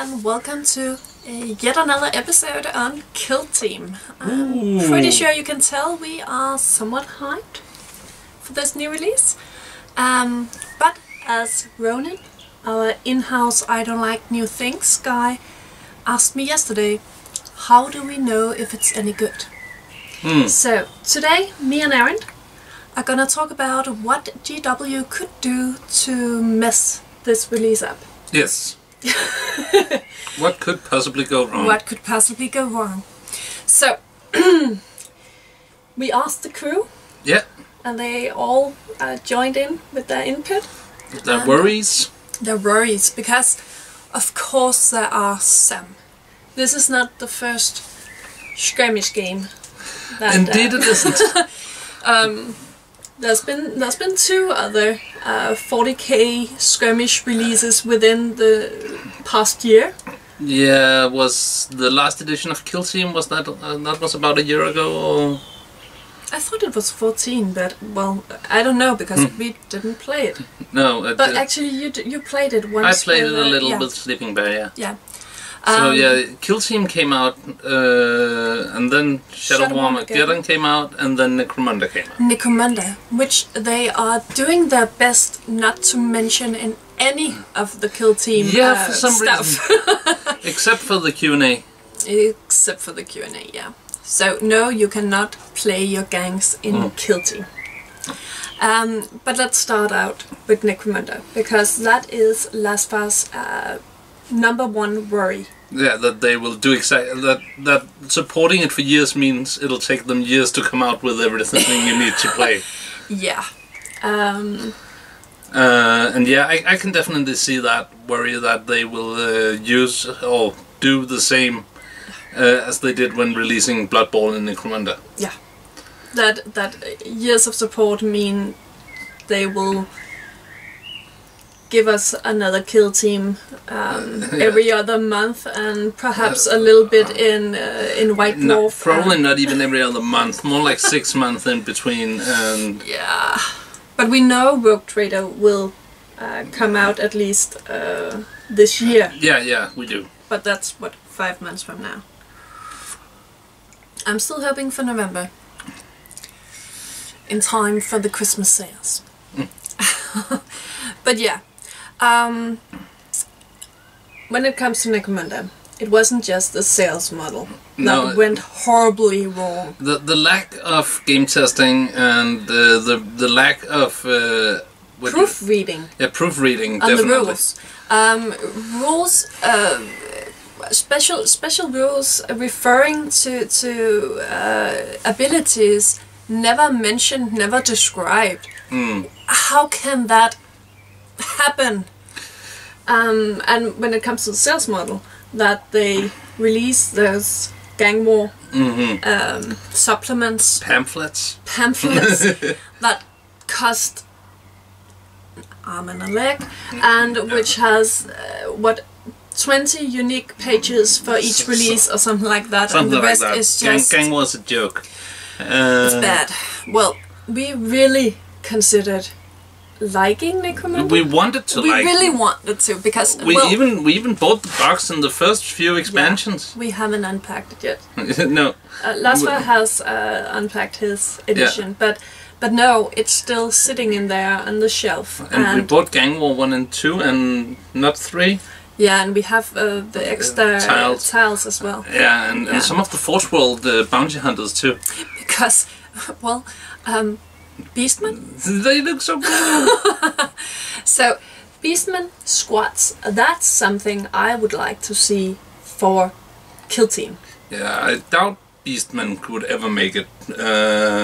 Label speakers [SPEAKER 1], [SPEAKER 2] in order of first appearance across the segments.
[SPEAKER 1] and welcome to yet another episode on Kill Team. I'm pretty sure you can tell we are somewhat hyped for this new release. But as Ronan, our in-house I don't like new things guy, asked me yesterday, how do we know if it's any good? So today, me and Aaron are gonna talk about what GW could do to mess this release up.
[SPEAKER 2] Yes. What could possibly go wrong?
[SPEAKER 1] What could possibly go wrong? So, we asked the crew.
[SPEAKER 2] Yeah.
[SPEAKER 1] And they all joined in with their input.
[SPEAKER 2] Their worries.
[SPEAKER 1] Their worries, because of course there are some. This is not the first skirmish game. That,
[SPEAKER 2] Indeed it isn't.
[SPEAKER 1] There's been two other 40k skirmish releases within the past year.
[SPEAKER 2] Yeah, was the last edition of Kill Team, was that was about a year ago? Or?
[SPEAKER 1] I thought it was 14, but well, I don't know because we didn't play it.
[SPEAKER 2] No,
[SPEAKER 1] but actually you played it once.
[SPEAKER 2] I played it a little with Sleeping Bear, yeah.
[SPEAKER 1] Yeah.
[SPEAKER 2] So yeah, Kill Team came out, and then Shadow War Armageddon came out, and then Necromunda came out.
[SPEAKER 1] Necromunda, which they are doing their best not to mention in any of the Kill Team
[SPEAKER 2] for some
[SPEAKER 1] stuff.
[SPEAKER 2] reason. Except for the Q&A.
[SPEAKER 1] Except for the Q&A, yeah. So no, you cannot play your gangs in Kill Team. But let's start out with Necromunda, because that is Laspar's #1 worry.
[SPEAKER 2] Yeah, that they will do exactly that. Supporting it for years means it'll take them years to come out with everything you need to play.
[SPEAKER 1] Yeah.
[SPEAKER 2] And yeah, I can definitely see that worry that they will use or do the same as they did when releasing Blood Bowl and Necromunda.
[SPEAKER 1] Yeah. That years of support mean they will give us another Kill Team every other month, and perhaps a little bit in White Dwarf.
[SPEAKER 2] Probably not even every other month, more like 6 months in between.
[SPEAKER 1] Yeah, but we know Rogue Trader will come out at least this year.
[SPEAKER 2] Yeah, we do.
[SPEAKER 1] But that's, what, 5 months from now. I'm still hoping for November, in time for the Christmas sales. But yeah. When it comes to Necromunda, it wasn't just the sales model that went horribly wrong.
[SPEAKER 2] The lack of game testing and the lack of
[SPEAKER 1] proofreading.
[SPEAKER 2] Yeah, proofreading.
[SPEAKER 1] On
[SPEAKER 2] definitely.
[SPEAKER 1] The rules. Special rules referring to abilities never mentioned, never described. How can that happen? And when it comes to the sales model, that they release those gang war supplements, pamphlets that cost an arm and a leg, and which has 20 unique pages for each release or something like that, and the rest is just
[SPEAKER 2] gang was a joke.
[SPEAKER 1] It's bad. Well, we really considered liking Necromunda.
[SPEAKER 2] We wanted to.
[SPEAKER 1] We really wanted to, because
[SPEAKER 2] we even bought the box in the first few expansions.
[SPEAKER 1] Yeah, we haven't unpacked it yet.
[SPEAKER 2] No.
[SPEAKER 1] Laspa has unpacked his edition, but no, it's still sitting in there on the shelf.
[SPEAKER 2] And we bought Gang War 1 and 2 and not 3.
[SPEAKER 1] Yeah, and we have the extra tiles as well.
[SPEAKER 2] Yeah, and some of the Forge World bounty hunters too.
[SPEAKER 1] Because, well, Beastmen?
[SPEAKER 2] They look so cool!
[SPEAKER 1] So, Beastmen squats, that's something I would like to see for Kill Team.
[SPEAKER 2] Yeah, I doubt Beastmen could ever make it.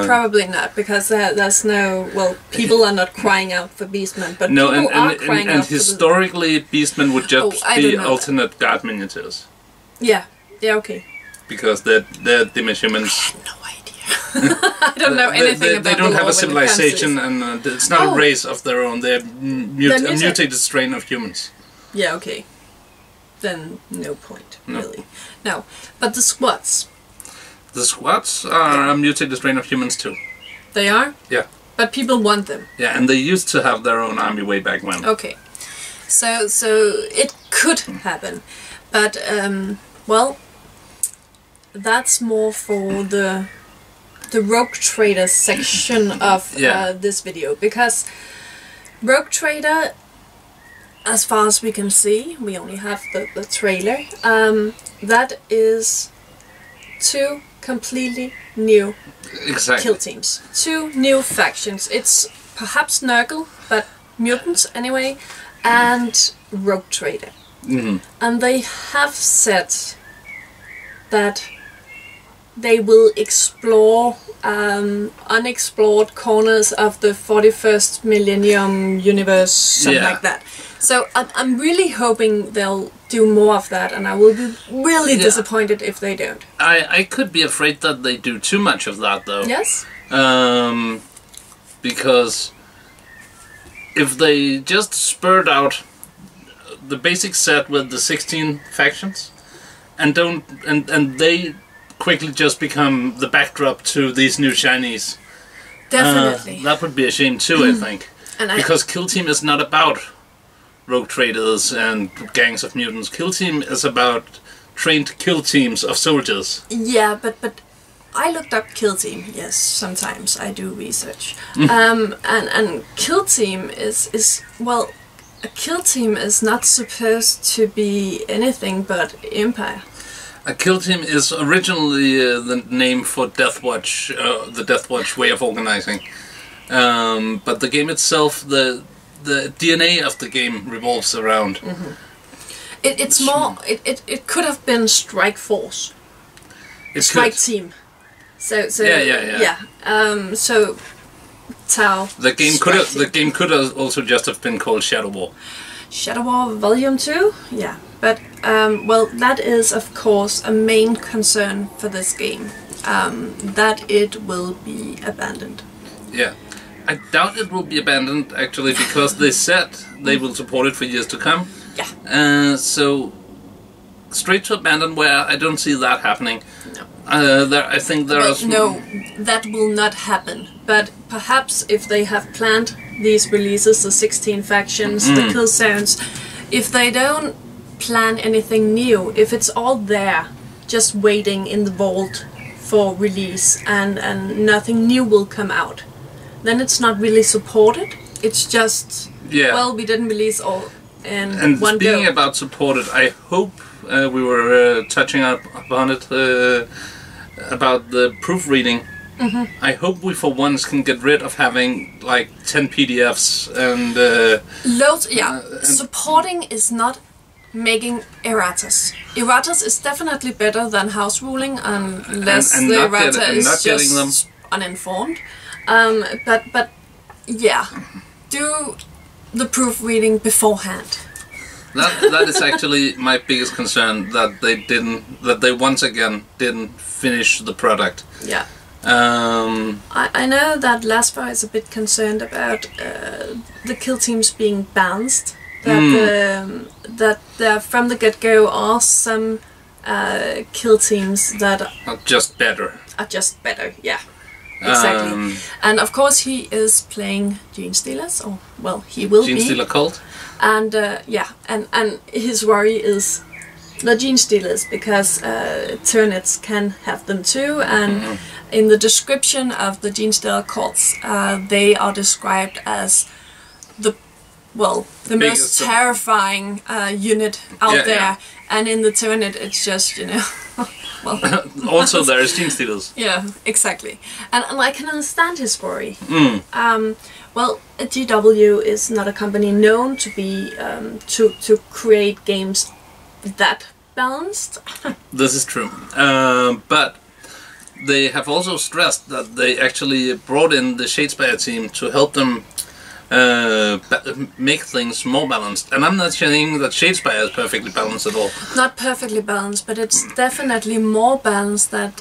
[SPEAKER 1] Probably not, because there's no... Well, people are not crying out for Beastmen, but
[SPEAKER 2] no,
[SPEAKER 1] people are crying out
[SPEAKER 2] and historically, Beastmen would just be alternate guard miniatures.
[SPEAKER 1] Yeah, okay.
[SPEAKER 2] Because they're Dimish humans.
[SPEAKER 1] I have no idea. I don't know anything about
[SPEAKER 2] They don't have a civilization, and it's not a race of their own. They're a mutated strain of humans.
[SPEAKER 1] Yeah, okay. Then no point, really. No, but the squats.
[SPEAKER 2] The squats are a mutated strain of humans too.
[SPEAKER 1] They are?
[SPEAKER 2] Yeah.
[SPEAKER 1] But people want them.
[SPEAKER 2] Yeah, and they used to have their own army way back when.
[SPEAKER 1] Okay. So it could happen. But well, that's more for the Rogue Trader section of this video, because Rogue Trader, as far as we can see, we only have the trailer, that is 2 completely new kill teams. 2 new factions. It's perhaps Nurgle, but mutants anyway, and Rogue Trader. And they have said that they will explore unexplored corners of the 41st Millennium universe, something like that. So I'm really hoping they'll do more of that, and I will be really disappointed if they don't.
[SPEAKER 2] I could be afraid that they do too much of that, though.
[SPEAKER 1] Yes.
[SPEAKER 2] Because if they just spurred out the basic set with the 16 factions, and they quickly just become the backdrop to these new shinies.
[SPEAKER 1] Definitely.
[SPEAKER 2] That would be a shame too, I think. Because Kill Team is not about rogue traders and gangs of mutants. Kill Team is about trained kill teams of soldiers.
[SPEAKER 1] Yeah, but I looked up Kill Team. Yes, sometimes I do research. And Kill Team is well, a Kill Team is not supposed to be anything but Empire.
[SPEAKER 2] A Kill Team is originally the name for Deathwatch, the Deathwatch way of organizing. But the game itself, the DNA of the game revolves around.
[SPEAKER 1] It's more. It could have been Strike Force. Strike Team. So yeah. So Tau.
[SPEAKER 2] The game could have also just have been called Shadow War.
[SPEAKER 1] Shadow War Volume 2. Yeah. But, well, that is, of course, a main concern for this game, that it will be abandoned.
[SPEAKER 2] Yeah. I doubt it will be abandoned, actually, because they said they will support it for years to come.
[SPEAKER 1] Yeah.
[SPEAKER 2] So, straight to abandonware, I don't see that happening.
[SPEAKER 1] No.
[SPEAKER 2] I think there are...
[SPEAKER 1] No, that will not happen. But perhaps if they have planned these releases, the 16 factions, the kill zones, if they don't plan anything new, if it's all there just waiting in the vault for release and nothing new will come out, then it's not really supported. It's just well, we didn't release all in one go.
[SPEAKER 2] And speaking about supported, I hope we were touching upon it about the proofreading. I hope we for once can get rid of having like 10 PDFs and
[SPEAKER 1] loads. Supporting is not making erratas. Erratas is definitely better than house ruling, unless the errata is just uninformed. But yeah, do the proofreading beforehand.
[SPEAKER 2] That is actually my biggest concern, that they once again didn't finish the product.
[SPEAKER 1] Yeah. I know that Lasper is a bit concerned about the kill teams being balanced. That there from the get-go are some kill teams that
[SPEAKER 2] are just better.
[SPEAKER 1] Yeah. Exactly. And of course he is playing Genestealers, or well, he will be.
[SPEAKER 2] Genestealer Cult.
[SPEAKER 1] And and his worry is the Genestealers, because Tyranids can have them too, and in the description of the Genestealer cults, they are described as the most terrifying unit out there, and in the Tyranid it's just, you know, well.
[SPEAKER 2] Also there is Genestealers.
[SPEAKER 1] Yeah, exactly, and I can understand his worry. Well, GW is not a company known to be to create games that balanced.
[SPEAKER 2] This is true, but they have also stressed that they actually brought in the Shadespire team to help them make things more balanced. And I'm not saying that Shadespire is perfectly balanced at all. Not
[SPEAKER 1] perfectly balanced, but it's definitely more balanced than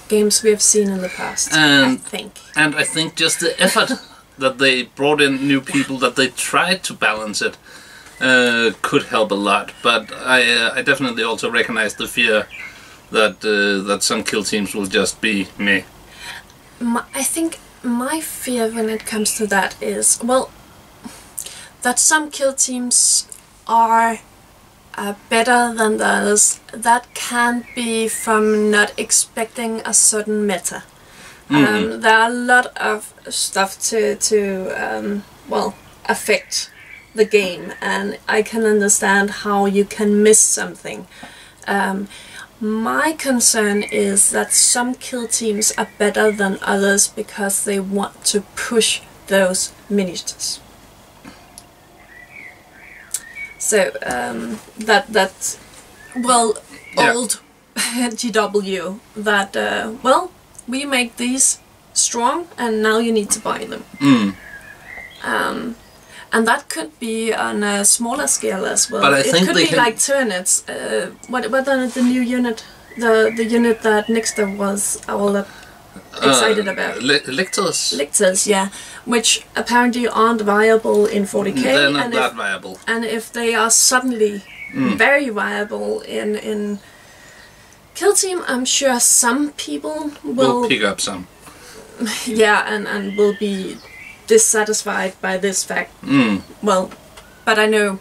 [SPEAKER 1] games we have seen in the past, I think.
[SPEAKER 2] And I think just the effort that they brought in new people, that they tried to balance it, could help a lot. But I definitely also recognize the fear that some kill teams will just be meh.
[SPEAKER 1] I think my fear when it comes to that is, well, that some kill teams are better than the others, that can be from not expecting a certain meta. There are a lot of stuff to affect the game, and I can understand how you can miss something. My concern is that some kill teams are better than others because they want to push those ministers. So that's old GW that we make these strong and now you need to buy them. And that could be on a smaller scale as well.
[SPEAKER 2] But I
[SPEAKER 1] it
[SPEAKER 2] think
[SPEAKER 1] could be like Tyranids. What are the new unit? The unit that Nixter was all excited about.
[SPEAKER 2] Lictors,
[SPEAKER 1] yeah. Which apparently aren't viable in 40k.
[SPEAKER 2] They're not that viable.
[SPEAKER 1] And if they are suddenly very viable in Kill Team, I'm sure some people will
[SPEAKER 2] pick up some.
[SPEAKER 1] Yeah, and will be dissatisfied by this fact. Well, but I know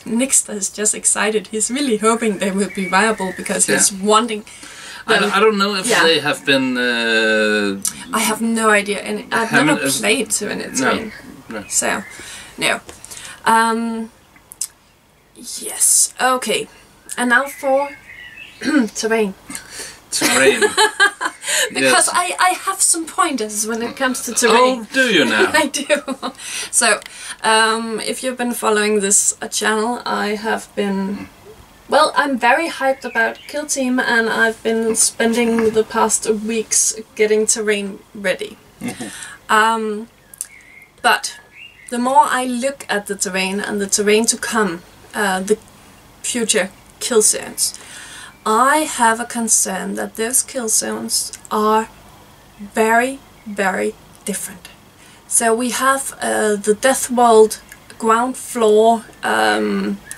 [SPEAKER 1] Nixter is just excited. He's really hoping they will be viable because he's wanting.
[SPEAKER 2] I don't know if they have been.
[SPEAKER 1] I have no idea, and I've never played Tyranid.
[SPEAKER 2] No.
[SPEAKER 1] So, no. Yes. Okay. And now for terrain.
[SPEAKER 2] Terrain.
[SPEAKER 1] Because I have some pointers when it comes to terrain.
[SPEAKER 2] Oh, do you now?
[SPEAKER 1] I do. So, if you've been following this channel, I have been... Well, I'm very hyped about Kill Team, and I've been spending the past weeks getting terrain ready. But the more I look at the terrain and the terrain to come, the future kill zones, I have a concern that those kill zones are very, very different. So we have the Death World ground floor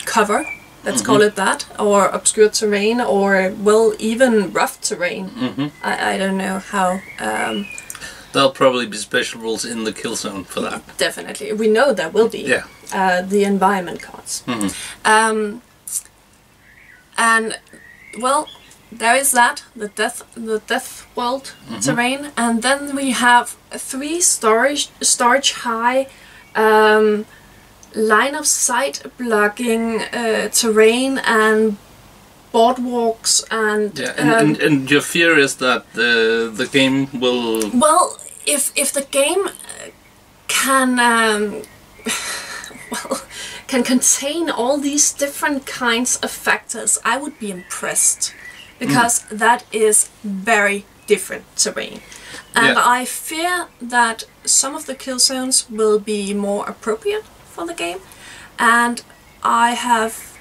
[SPEAKER 1] cover, let's call it that, or obscure terrain, or well, even rough terrain. I don't know how.
[SPEAKER 2] There'll probably be special rules in the kill zone for that. Definitely,
[SPEAKER 1] we know there will be.
[SPEAKER 2] Yeah.
[SPEAKER 1] The environment cards. And well, there is that, the Death World terrain, and then we have 3 storage high line of sight blocking terrain and boardwalks and
[SPEAKER 2] and your fear is that the game will...
[SPEAKER 1] Well, if the game can can contain all these different kinds of factors, I would be impressed, because that is very different terrain. And I fear that some of the kill zones will be more appropriate for the game, and I have,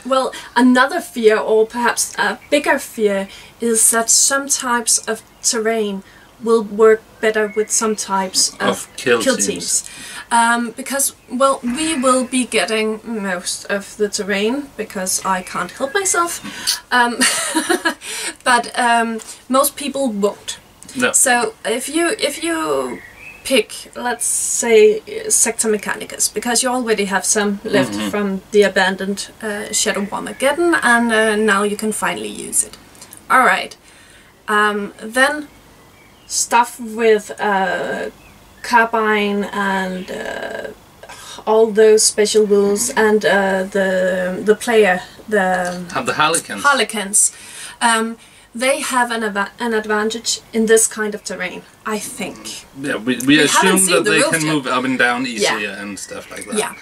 [SPEAKER 1] well, another fear, or perhaps a bigger fear, is that some types of terrain will work better with some types of kill teams. Because, well, we will be getting most of the terrain, because I can't help myself, but most people won't.
[SPEAKER 2] No.
[SPEAKER 1] So if you pick, let's say, Sector Mechanicus, because you already have some left from the abandoned Shadow of Armageddon, and now you can finally use it. Alright, then stuff with Carbine and all those special rules, and the player, the Harlequins. They have an advantage in this kind of terrain, I think.
[SPEAKER 2] Yeah, we assume that they can move up and down easier and stuff like that.
[SPEAKER 1] Yeah.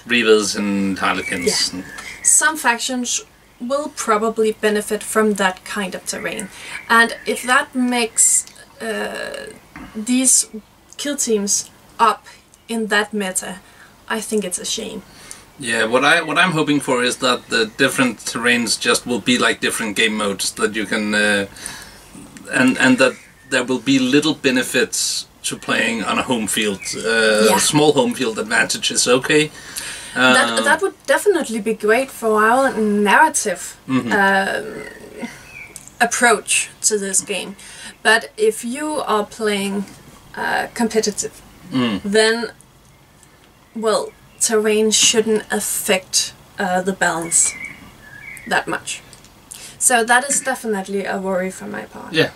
[SPEAKER 2] Reavers and Harlequins.
[SPEAKER 1] Yeah. Some factions will probably benefit from that kind of terrain. And if that makes these kill teams up in that meta, I think it's a shame.
[SPEAKER 2] Yeah, what I'm hoping for is that the different terrains just will be like different game modes that you can, and that there will be little benefits to playing on a home field. Small home field advantage is okay.
[SPEAKER 1] That would definitely be great for our narrative approach to this game. But if you are playing competitive, then, well, terrain shouldn't affect the balance that much. So that is definitely a worry for my part.
[SPEAKER 2] Yeah.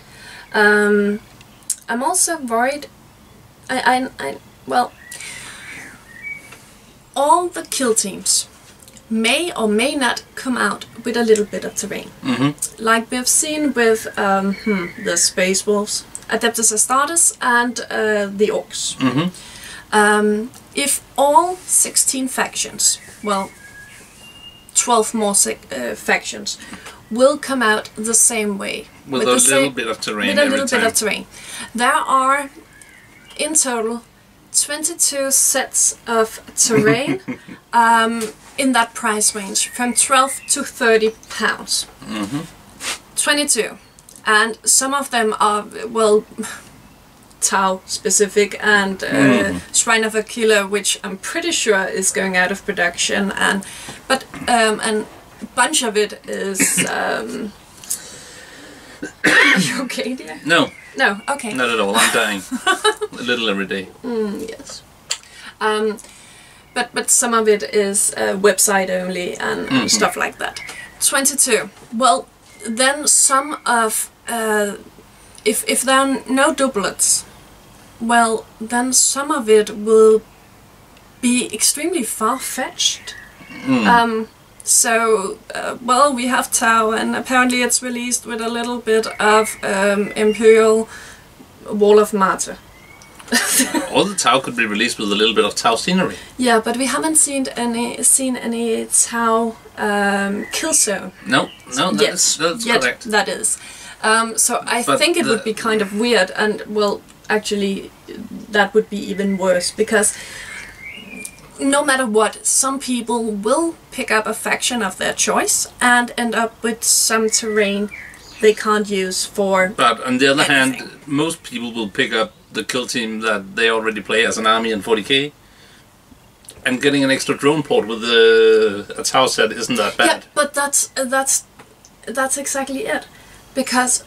[SPEAKER 1] I'm also worried. Well, all the kill teams may or may not come out with a little bit of terrain. Like we've seen with the Space Wolves, Adeptus Astartes, and the Orcs. If all 16 factions, well, 12 more factions, will come out the same way.
[SPEAKER 2] With a little bit of terrain.
[SPEAKER 1] With a little bit of terrain. There are, in total, 22 sets of terrain in that price range, from 12 to 30 pounds. 22. And some of them are, well, Tau specific, and Shrine of Aquila, which I'm pretty sure is going out of production, and a bunch of it is are you okay, dear?
[SPEAKER 2] No.
[SPEAKER 1] No, okay.
[SPEAKER 2] Not at all, I'm dying. A little every day.
[SPEAKER 1] Yes. But some of it is website only and stuff like that. 22. Well, then some of if there are no doublets, well, then some of it will be extremely far-fetched. Well, we have Tau, and apparently it's released with a little bit of Imperial Wall of Martyr.
[SPEAKER 2] All the Tau could be released with a little bit of Tau scenery.
[SPEAKER 1] Yeah, but we haven't seen any Tau kill zone.
[SPEAKER 2] No, that's correct.
[SPEAKER 1] That is. So I think it would be kind of weird, and well, actually, that would be even worse, because no matter what, some people will pick up a faction of their choice and end up with some terrain they can't use for. But
[SPEAKER 2] on the other
[SPEAKER 1] anything.
[SPEAKER 2] hand, most people will pick up the kill team that they already play as an army in 40k, and getting an extra drone port with a Tau set isn't that bad.
[SPEAKER 1] Yeah, but that's exactly it, because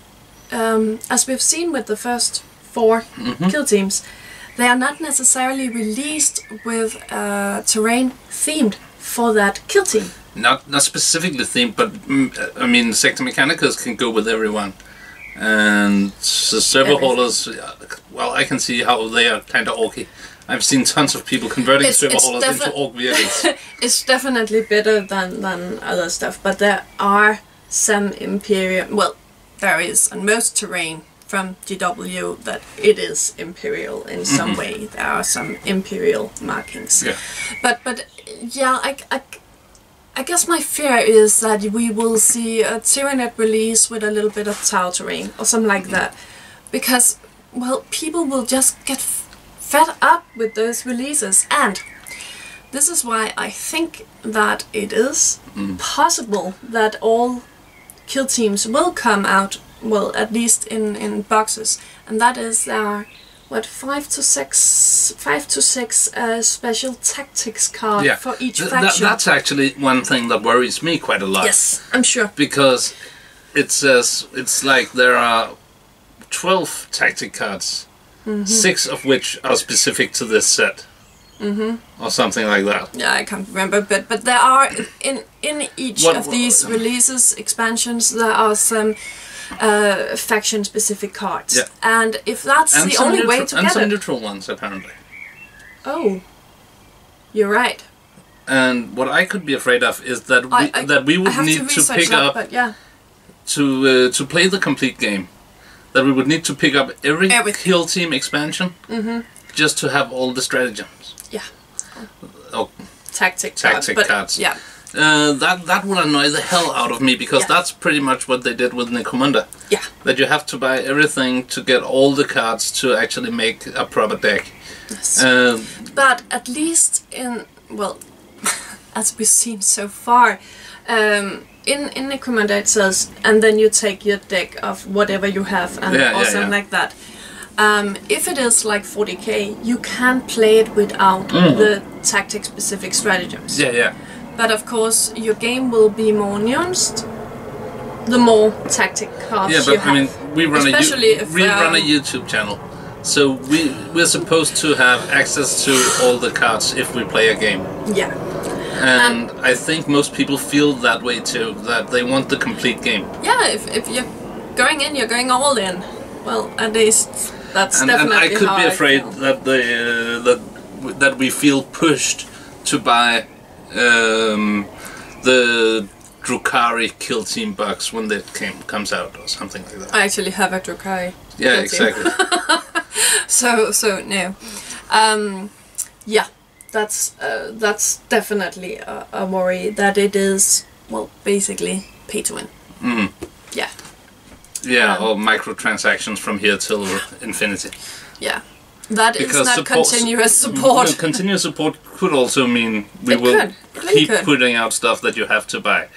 [SPEAKER 1] as we've seen with the first 4 kill teams, they are not necessarily released with terrain themed for that kill team.
[SPEAKER 2] Not specifically themed, but I mean, Sector Mechanicus can go with everyone, and the server haulers. Well, I can see how they are kind of orky. I've seen tons of people converting server haulers into orc vehicles.
[SPEAKER 1] It's definitely better than other stuff, but there are some Imperial. Well, there is on most terrain from GW that it is Imperial in some way. There are some Imperial markings.
[SPEAKER 2] Yeah.
[SPEAKER 1] But yeah, I guess my fear is that we will see a Tyranid release with a little bit of Tau terrain or something like that, because, well, people will just get fed up with those releases, and this is why I think that it is possible that all kill teams will come out, well, at least in boxes, and that is there are, what, 5 to 6 special tactics cards for each faction.
[SPEAKER 2] That's actually one thing that worries me quite a lot.
[SPEAKER 1] Yes, I'm sure.
[SPEAKER 2] Because it says, it's like there are 12 tactic cards, 6 of which are specific to this set. Or something like that.
[SPEAKER 1] Yeah, I can't remember, but there are, in each of these releases, expansions, there are some faction-specific cards.
[SPEAKER 2] Yeah.
[SPEAKER 1] And if that's the only way to get it...
[SPEAKER 2] And some neutral ones, apparently.
[SPEAKER 1] Oh. You're right.
[SPEAKER 2] And what I could be afraid of is that we would need to pick up...
[SPEAKER 1] But yeah.
[SPEAKER 2] To play the complete game, that we would need to pick up every kill team expansion just to have all the stratagems.
[SPEAKER 1] Yeah.
[SPEAKER 2] Oh,
[SPEAKER 1] tactic
[SPEAKER 2] cards.
[SPEAKER 1] Yeah.
[SPEAKER 2] That would annoy the hell out of me, because that's pretty much what they did with Necromunda.
[SPEAKER 1] Yeah.
[SPEAKER 2] That you have to buy everything to get all the cards to actually make a proper deck.
[SPEAKER 1] Yes. But at least well, as we've seen so far, in Necromunda it says, and then you take your deck of whatever you have and something like that. If it is like 40k, you can play it without the tactic-specific stratagems.
[SPEAKER 2] Yeah.
[SPEAKER 1] But of course, your game will be more nuanced the more tactic cards you have. I mean,
[SPEAKER 2] we run a YouTube channel, so we're supposed to have access to all the cards if we play a game.
[SPEAKER 1] Yeah.
[SPEAKER 2] And I think most people feel that way too, that they want the complete game.
[SPEAKER 1] Yeah, if you're going in, you're going all in. Well, at least that's definitely
[SPEAKER 2] And I could
[SPEAKER 1] how
[SPEAKER 2] be
[SPEAKER 1] I
[SPEAKER 2] afraid
[SPEAKER 1] feel.
[SPEAKER 2] that that we feel pushed to buy the Drukhari Kill Team box when that comes out or something like that.
[SPEAKER 1] I actually have a Drukhari.
[SPEAKER 2] Yeah,
[SPEAKER 1] Kill Team.
[SPEAKER 2] exactly.
[SPEAKER 1] So no. Yeah, that's definitely a worry that it is, well, basically pay to win. Yeah.
[SPEAKER 2] Yeah, or microtransactions from here till infinity.
[SPEAKER 1] Yeah. That is
[SPEAKER 2] Because
[SPEAKER 1] not continuous support.
[SPEAKER 2] No, continuous support could also mean we
[SPEAKER 1] It
[SPEAKER 2] will
[SPEAKER 1] could. It really
[SPEAKER 2] keep
[SPEAKER 1] could.
[SPEAKER 2] putting out stuff that you have to buy.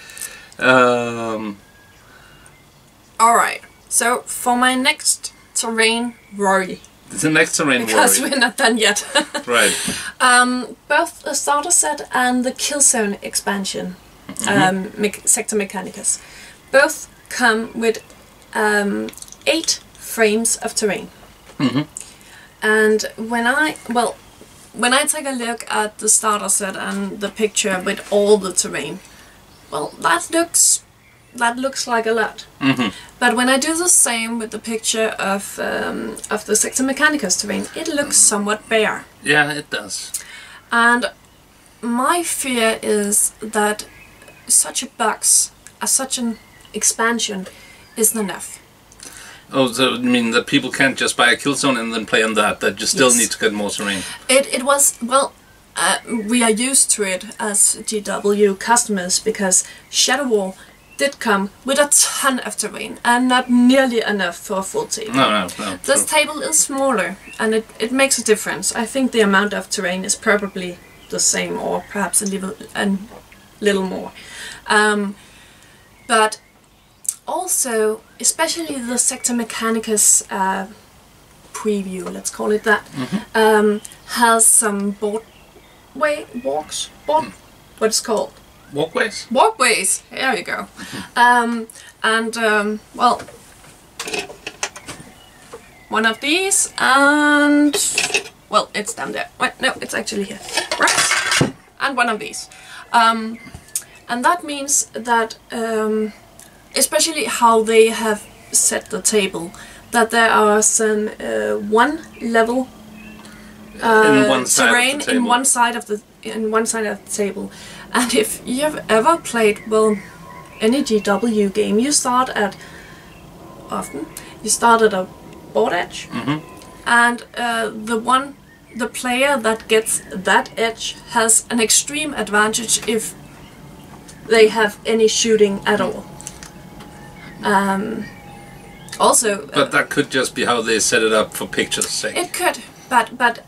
[SPEAKER 1] Alright, so for my next terrain worry,
[SPEAKER 2] The next terrain
[SPEAKER 1] because
[SPEAKER 2] worry.
[SPEAKER 1] we're not done yet.
[SPEAKER 2] Right.
[SPEAKER 1] Both the starter set and the Killzone expansion, Sector Mechanicus, both come with 8 frames of terrain. And when I take a look at the starter set and the picture with all the terrain, well, that looks like a lot. But when I do the same with the picture of the Sector Mechanicus terrain, it looks somewhat bare.
[SPEAKER 2] Yeah, it does.
[SPEAKER 1] And my fear is that such a box, such an expansion, isn't enough.
[SPEAKER 2] Oh, so I mean that people can't just buy a Killzone and then play on that you still
[SPEAKER 1] Yes.
[SPEAKER 2] need to get more terrain.
[SPEAKER 1] It was, well, we are used to it as GW customers because Shadow War did come with a ton of terrain and not nearly enough for a full table.
[SPEAKER 2] No.
[SPEAKER 1] This
[SPEAKER 2] true.
[SPEAKER 1] table is smaller and it makes a difference. I think the amount of terrain is probably the same or perhaps a little more. But also, especially the Sector Mechanicus preview, let's call it that, has some what it's called?
[SPEAKER 2] Walkways?
[SPEAKER 1] Walkways, there you go. Well, one of these, and, well, it's down there. Wait, no, it's actually here. Right. And one of these. And that means that, especially how they have set the table, that there are some one level
[SPEAKER 2] In one side of the
[SPEAKER 1] terrain
[SPEAKER 2] table.
[SPEAKER 1] in one side of the table. And if you've ever played, well, any GW game, you start at a board edge, and the player that gets that edge has an extreme advantage if they have any shooting at all. Also,
[SPEAKER 2] But that could just be how they set it up for picture's sake.
[SPEAKER 1] it could, but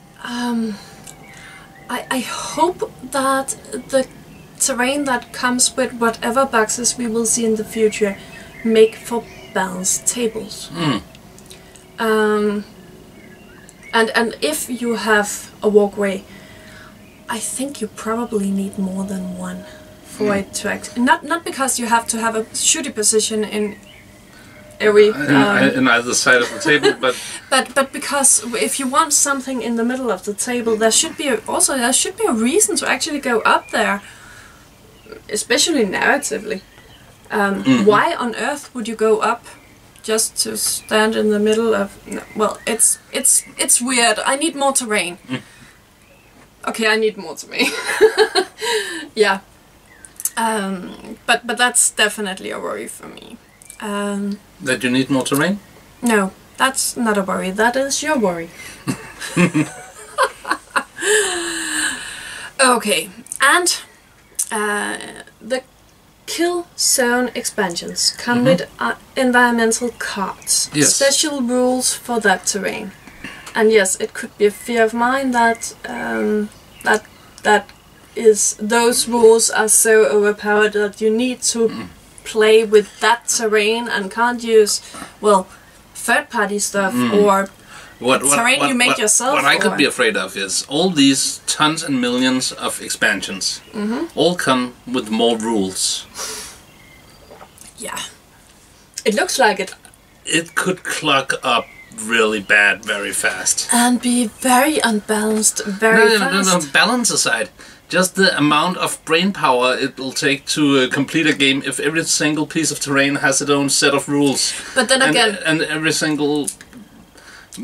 [SPEAKER 1] I hope that the terrain that comes with whatever boxes we will see in the future make for balanced tables. And if you have a walkway, I think you probably need more than one for it to act. Not because you have to have a shooting position in every
[SPEAKER 2] in either side of the table, but
[SPEAKER 1] but because if you want something in the middle of the table, there should be a reason to actually go up there, especially narratively. Why on earth would you go up just to stand in the middle of? No, well, it's weird. I need more terrain. Okay, I need more terrain. Yeah. But that's definitely a worry for me.
[SPEAKER 2] that you need more terrain?
[SPEAKER 1] No, that's not a worry. That is your worry. Okay, and the Killzone expansions come with environmental cards,
[SPEAKER 2] Yes.
[SPEAKER 1] special rules for that terrain. And yes, it could be a fear of mine that those rules are so overpowered that you need to play with that terrain and can't use, well, third-party stuff or terrain you make yourself.
[SPEAKER 2] What I could
[SPEAKER 1] or-
[SPEAKER 2] be afraid of is all these tons and millions of expansions all come with more rules.
[SPEAKER 1] Yeah. It looks like it.
[SPEAKER 2] It could clog up really bad very fast.
[SPEAKER 1] And be very unbalanced very fast.
[SPEAKER 2] No, balance aside. just the amount of brain power it will take to complete a game if every single piece of terrain has its own set of rules.
[SPEAKER 1] But then again,
[SPEAKER 2] and every single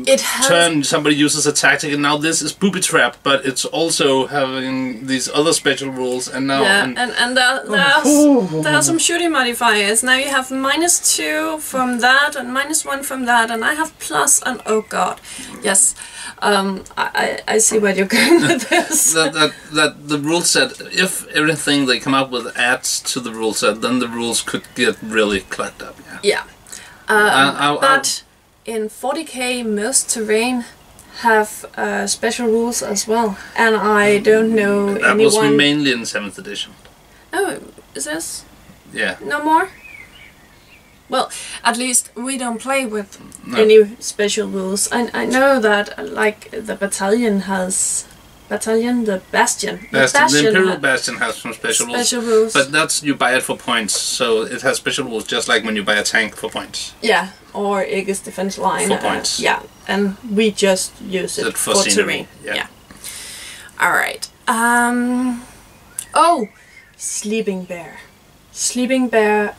[SPEAKER 1] it has
[SPEAKER 2] turn somebody uses a tactic, and now this is booby trap, but it's also having these other special rules, and now
[SPEAKER 1] and there are some shooting modifiers. Now you have -2 from that and -1 from that, and I have plus, and oh god, yes, I see where you're going with this.
[SPEAKER 2] that the rule set, if everything they come up with adds to the rule set, then the rules could get really clugged up.
[SPEAKER 1] Yeah, but in 40k, most terrain have special rules as well, and I don't know
[SPEAKER 2] that
[SPEAKER 1] anyone...
[SPEAKER 2] was mainly in 7th edition.
[SPEAKER 1] Oh, is this?
[SPEAKER 2] Yeah.
[SPEAKER 1] No more? Well, at least we don't play with any special rules. I know that, like, the battalion has... the Bastion.
[SPEAKER 2] The Imperial Bastion has some special rules. But that's, you buy it for points, so it has special rules just like when you buy a tank for points.
[SPEAKER 1] Yeah, or Aegis Defense Line.
[SPEAKER 2] For points.
[SPEAKER 1] Yeah, and we just use it for terrain.
[SPEAKER 2] Yeah.
[SPEAKER 1] Alright. Oh! Sleeping Bear. Sleeping Bear...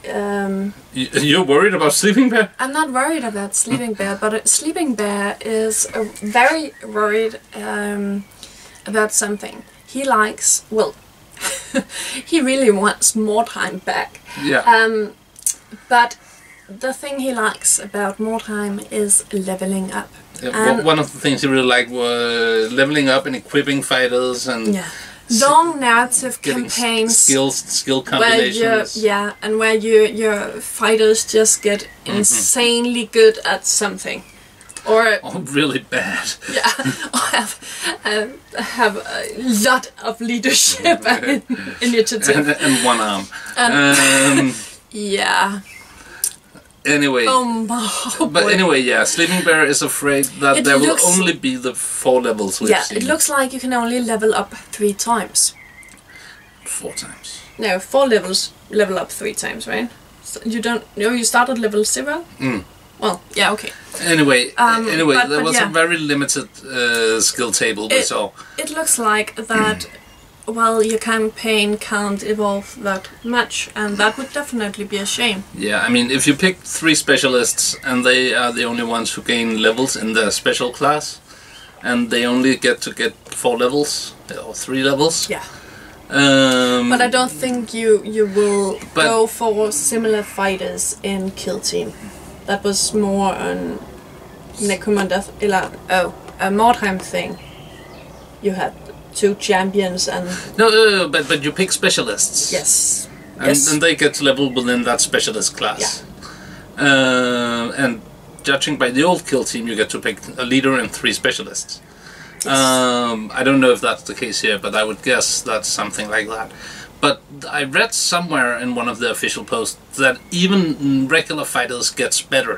[SPEAKER 2] You're worried about Sleeping Bear?
[SPEAKER 1] I'm not worried about Sleeping Bear, but Sleeping Bear is very worried about something. He likes... Well, he really wants Mordheim back.
[SPEAKER 2] Yeah.
[SPEAKER 1] But the thing he likes about Mordheim is leveling up.
[SPEAKER 2] Yeah, one of the things he really liked was leveling up and equipping fighters and...
[SPEAKER 1] Yeah. Long narrative campaigns,
[SPEAKER 2] skill combinations.
[SPEAKER 1] And where your fighters just get insanely good at something, or
[SPEAKER 2] really bad.
[SPEAKER 1] Yeah, or have a lot of leadership and initiative
[SPEAKER 2] and one arm.
[SPEAKER 1] Yeah.
[SPEAKER 2] Anyway, but anyway, yeah, Sleeping Bear is afraid that there will only be the 4 levels we've seen.
[SPEAKER 1] It looks like you can only level up 3 times.
[SPEAKER 2] 4 times.
[SPEAKER 1] No, 4 levels level up 3 times, right? So you don't. No, you start at level 0. Well, yeah, okay.
[SPEAKER 2] Anyway, there was a very limited skill table we saw.
[SPEAKER 1] It looks like that. Well, your campaign can't evolve that much, and that would definitely be a shame.
[SPEAKER 2] Yeah, I mean, if you pick 3 specialists, and they are the only ones who gain levels in their special class, and they only get 4 levels, or 3 levels.
[SPEAKER 1] Yeah. But I don't think you will go for similar fighters in Kill Team. That was more on Necromunda, a Mordheim thing. You had 2 champions and...
[SPEAKER 2] No, but you pick specialists.
[SPEAKER 1] Yes.
[SPEAKER 2] And they get leveled within that specialist class. Yeah. And judging by the old Kill Team, you get to pick a leader and 3 specialists. Yes. I don't know if that's the case here, but I would guess that's something like that. But I read somewhere in one of the official posts that even regular fighters gets better.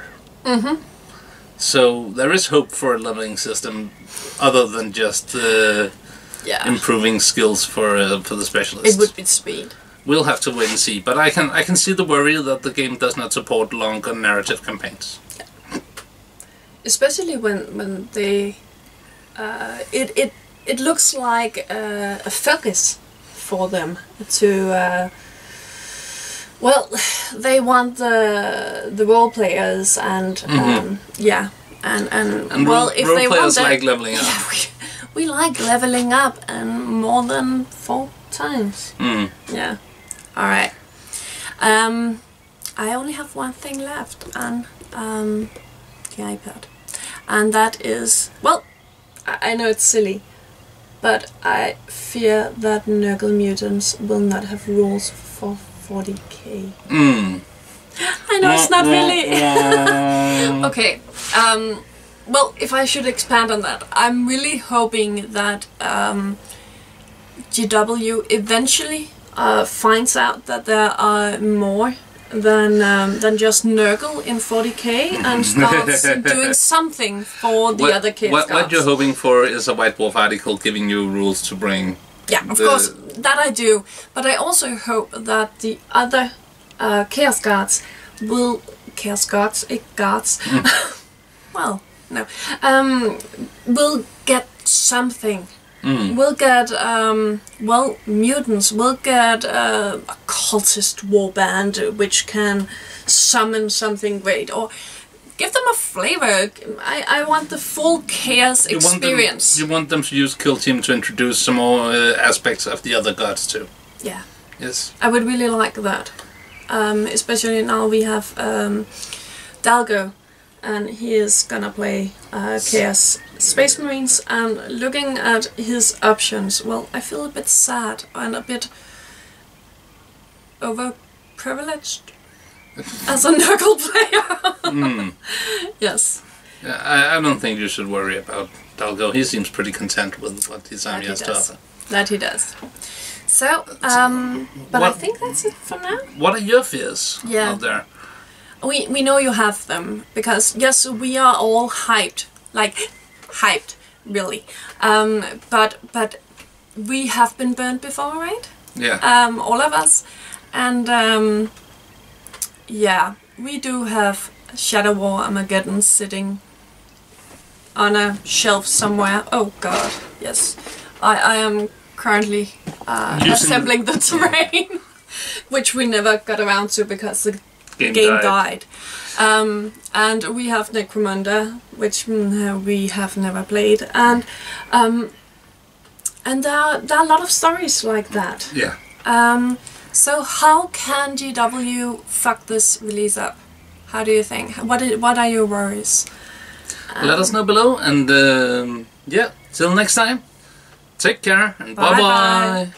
[SPEAKER 2] So there is hope for a leveling system other than just... improving skills for the specialists.
[SPEAKER 1] It would be speed.
[SPEAKER 2] We'll have to wait and see, but I can see the worry that the game does not support longer narrative campaigns.
[SPEAKER 1] Yeah. Especially when they it looks like a focus for them to well, they want the role players and and well, if they want that,
[SPEAKER 2] like leveling up.
[SPEAKER 1] Yeah, we like leveling up, and more than 4 times. Yeah. Alright. I only have one thing left on the iPad. And that is... Well, I know it's silly, but I fear that Nurgle Mutants will not have rules for 40k. I know it's not really... Okay. Well, if I should expand on that, I'm really hoping that GW eventually finds out that there are more than just Nurgle in 40k and starts doing something for the other kids.
[SPEAKER 2] What you're hoping for is a White Dwarf article giving you rules to bring.
[SPEAKER 1] Yeah, of course, that I do. But I also hope that the other Chaos Guards will... Chaos Guards? Guards? Well... No, will get something We'll get, well, mutants. We'll get a cultist warband which can summon something great, or give them a flavor. I want the full Chaos experience.
[SPEAKER 2] You want them to use Kill Team to introduce some more aspects of the other gods too.
[SPEAKER 1] Yeah.
[SPEAKER 2] Yes.
[SPEAKER 1] I would really like that. Especially now we have Dalgo, and he is gonna play Chaos Space Marines, and looking at his options, well, I feel a bit sad and a bit overprivileged as a Nurgle player. Yes.
[SPEAKER 2] Yeah, I don't think you should worry about Dalgo. He seems pretty content with what his army has to offer.
[SPEAKER 1] That he does. So, but I think that's it for now.
[SPEAKER 2] What are your fears out there?
[SPEAKER 1] We know you have them, because yes, we are all hyped, like hyped, really. But we have been burnt before, right?
[SPEAKER 2] Yeah.
[SPEAKER 1] All of us, and yeah, we do have Shadow War Armageddon sitting on a shelf somewhere. Oh God, yes, I am currently assembling the terrain, which we never got around to because the game died. And we have Necromunda, which we have never played, and there are a lot of stories like that.
[SPEAKER 2] Yeah.
[SPEAKER 1] So how can GW fuck this release up? How do you think? What are your worries?
[SPEAKER 2] Let us know below, and yeah, till next time. Take care, and bye-bye.